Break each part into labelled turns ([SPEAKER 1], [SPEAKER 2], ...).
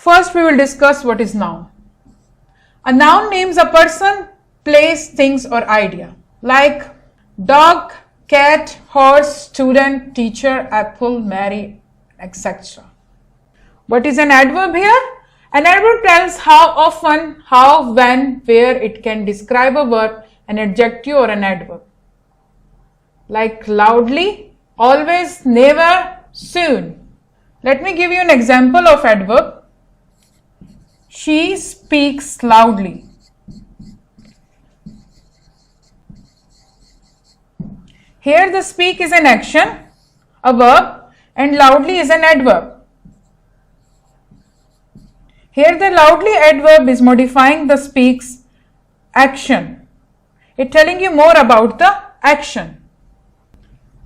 [SPEAKER 1] First, we will discuss what is noun. A noun names a person, place, things, or idea, like dog, cat, horse, student, teacher, apple, Mary, etc. What is an adverb here? An adverb tells how often, how, when, where. It can describe a verb, an adjective, or an adverb. Like loudly, always, never, soon. Let me give you an example of adverb. She speaks loudly. Here the speak is an action, a verb, and loudly is an adverb. Here the loudly adverb is modifying the speaks action. It's telling you more about the action.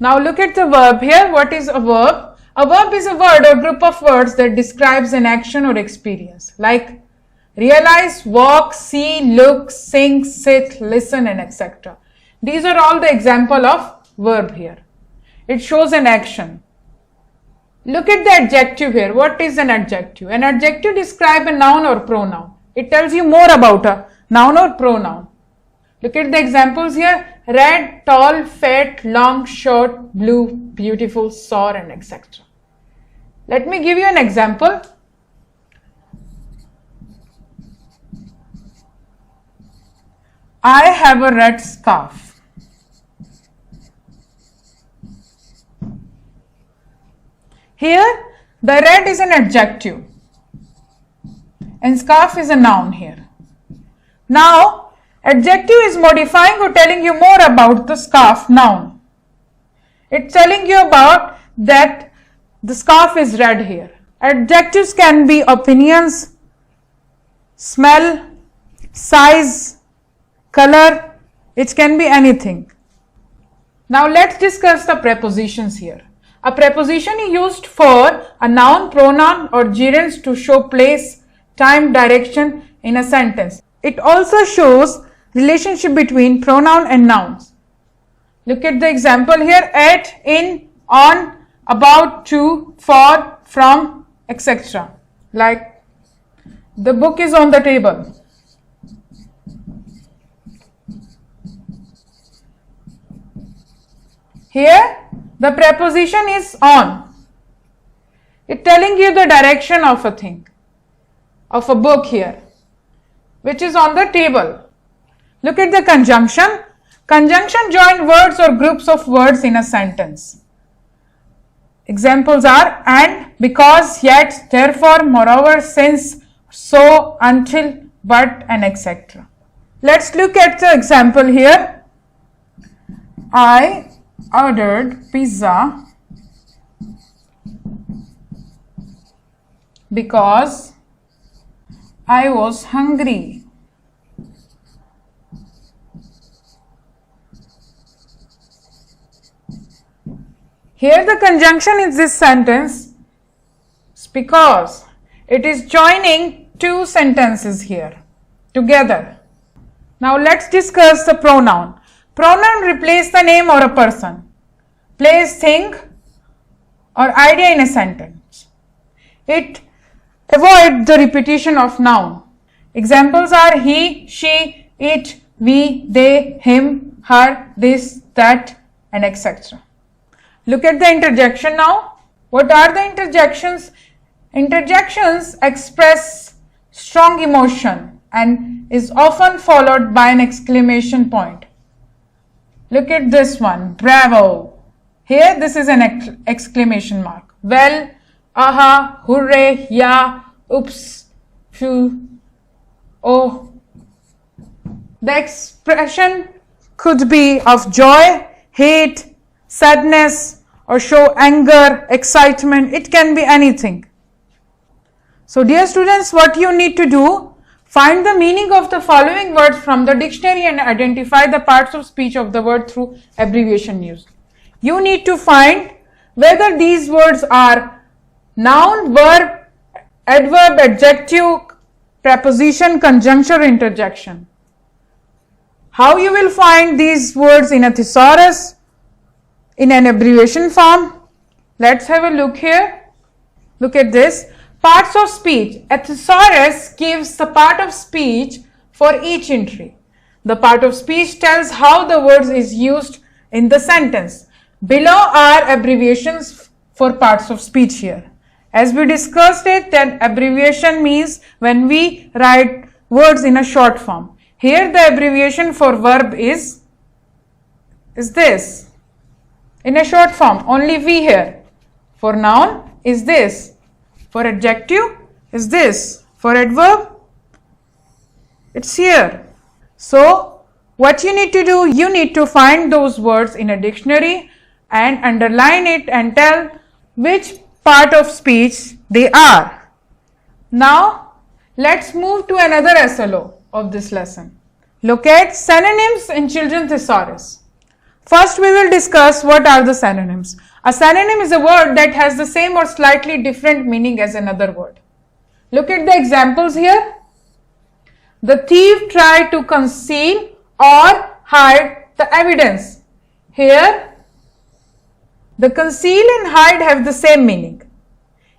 [SPEAKER 1] Now look at the verb here. What is a verb? A verb is a word or group of words that describes an action or experience, like realize, walk, see, look, sing, sit, listen, and etc. These are all the example of verb here. It shows an action. Look at the adjective here. What is an adjective? An adjective describes a noun or pronoun. It tells you more about a noun or pronoun. Look at the examples here. Red, tall, fat, long, short, blue, beautiful, sour, and etc. Let me give you an example. I have a red scarf. Here, the red is an adjective and scarf is a noun here. Now, adjective is modifying or telling you more about the scarf noun. It's telling you about that the scarf is red here. Adjectives can be opinions, smell, size, color. It can be anything. Now let's discuss the prepositions here. A preposition is used for a noun, pronoun, or gerund to show place, time, direction in a sentence. It also shows relationship between pronoun and nouns. Look at the example here. At, in, on, about, to, for, from, etc. Like the book is on the table. Here the preposition is on. It's telling you the direction of a thing, of a book here, which is on the table. Look at the conjunction. Conjunction join words or groups of words in a sentence. Examples are and, because, yet, therefore, moreover, since, so, until, but, and etc. Let's look at the example here. I ordered pizza because I was hungry. Here the conjunction in this sentence is because it is joining two sentences here together. Now let's discuss the pronoun. Pronoun replace the name or a person, place, thing, or idea in a sentence. It avoids the repetition of noun. Examples are he, she, it, we, they, him, her, this, that, and etc. Look at the interjection now. What are the interjections? Interjections express strong emotion and is often followed by an exclamation point. Look at this one, bravo. Here this is an exclamation mark. Well, aha, hooray, yeah, oops, phew, oh. The expression could be of joy, hate, sadness, or show anger, excitement. It can be anything. So dear students, what you need to do, find the meaning of the following words from the dictionary and identify the parts of speech of the word through abbreviation used. You need to find whether these words are noun, verb, adverb, adjective, preposition, conjunction, or interjection. How you will find these words in a thesaurus, in an abbreviation form? Let's have a look here. Look at this. Parts of speech. A thesaurus gives the part of speech for each entry. The part of speech tells how the words is used in the sentence. Below are abbreviations for parts of speech here. As we discussed it, that abbreviation means when we write words in a short form. Here the abbreviation for verb is this. In a short form, only V here. For noun is this. For adjective is this. For adverb, it's here. So, what you need to do, you need to find those words in a dictionary and underline it and tell which part of speech they are. Now, let's move to another SLO of this lesson. Look at synonyms in children's thesaurus. First, we will discuss what are the synonyms. A synonym is a word that has the same or slightly different meaning as another word. Look at the examples here. The thief tried to conceal or hide the evidence. Here, the conceal and hide have the same meaning.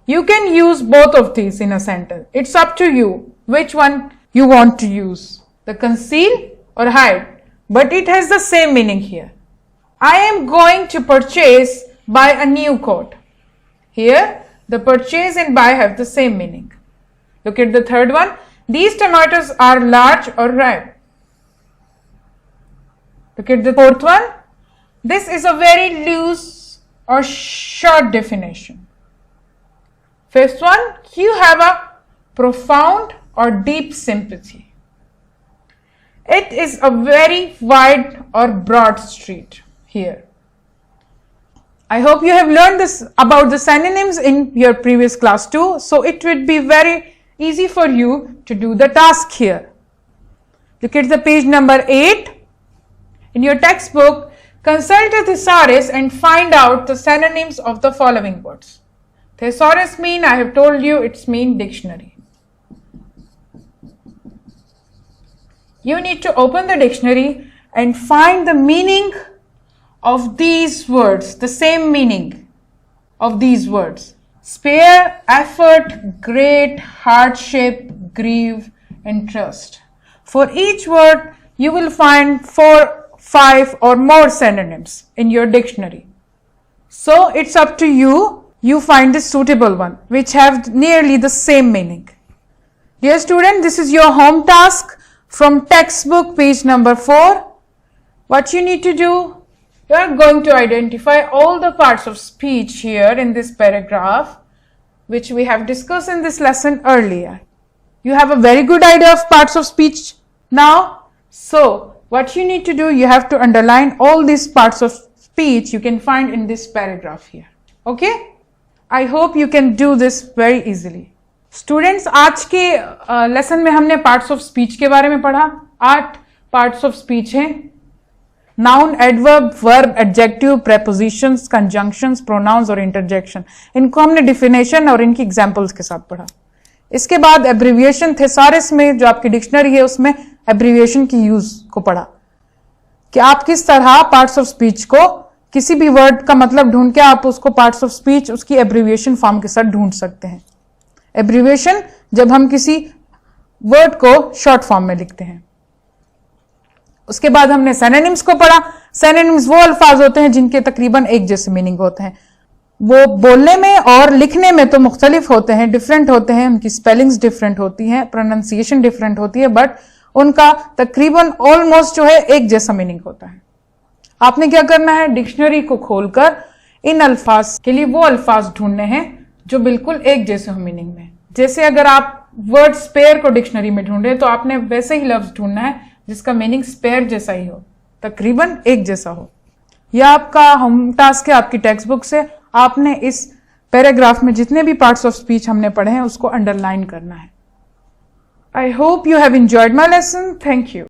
[SPEAKER 1] You can use both of these in a sentence. It's up to you which one you want to use, the conceal or hide, but it has the same meaning here. I am going to purchase, buy a new coat. Here, the purchase and buy have the same meaning. Look at the third one. These tomatoes are large or ripe. Look at the fourth one. This is a very loose or short definition. Fifth one, you have a profound or deep sympathy. It is a very wide or broad street here. I hope you have learned this about the synonyms in your previous class too, so it would be very easy for you to do the task here. Look at the page number 8. In your textbook, consult a thesaurus and find out the synonyms of the following words. Thesaurus mean, I have told you, it's mean dictionary. You need to open the dictionary and find the meaning of these words, the same meaning of these words. Spare, effort, great, hardship, grieve, and trust. For each word, you will find 4, 5 or more synonyms in your dictionary. So it's up to you. You find the suitable one, which have nearly the same meaning. Dear student, this is your home task from textbook page number 4. What you need to do, you are going to identify all the parts of speech here in this paragraph, which we have discussed in this lesson earlier. You have a very good idea of parts of speech now. So, what you need to do, you have to underline all these parts of speech you can find in this paragraph here. Okay? I hope you can do this very easily. Students, आज के lesson में हमने parts of speech के बारे में पढ़ा. 8 parts of speech हैं. Noun, adverb, verb, adjective, prepositions, conjunctions, pronouns और इंटरजेक्शन. इनको हमने डिफिनेशन और इनकी एग्जांपल्स के साथ पढ़ा. इसके बाद एब्रिविएशन, थेसारस में जो आपकी डिक्शनरी है उसमें एब्रिविएशन की यूज को पढ़ा कि आप किस तरह पार्ट्स ऑफ स्पीच को, किसी भी वर्ड का मतलब ढूंढ के आप उसको पार्ट्स ऑफ स्पीच उसकी एब्रिविएशन फॉर्म के साथ ढूंढ सकते हैं. एब्रिविएशन जब हम किसी वर्ड को शॉर्ट फॉर्म में लिखते हैं. उसके बाद हमने सिनोनिम्स को पढ़ा. सिनोनिम्स वो अल्फाज होते हैं जिनके तकरीबन एक जैसे मीनिंग होते हैं. वो बोलने में और लिखने में तो मुख्तलिफ होते हैं, डिफरेंट होते हैं, उनकी स्पेलिंग्स डिफरेंट होती हैं, प्रोनाउंसिएशन डिफरेंट होती है, बट उनका तकरीबन ऑलमोस्ट जो है एक जैसा मीनिंग होता है. आपने क्या करना है, डिक्शनरी को खोलकर इन अल्फाज के लिए वो अल्फाज ढूंढने हैं जो बिल्कुल एक जैसे हो मीनिंग में. जैसे अगर आप वर्ड स्पेयर को डिक्शनरी में ढूंढे तो आपने वैसे ही लफ्ज ढूंढना है जिसका मीनिंग स्पेयर जैसा ही हो, तकरीबन एक जैसा हो. यह आपका होम टास्क है आपकी टेक्स्ट बुक से. आपने इस पैराग्राफ में जितने भी पार्ट्स ऑफ स्पीच हमने पढ़े हैं उसको अंडरलाइन करना है. I hope you have enjoyed my lesson. Thank you.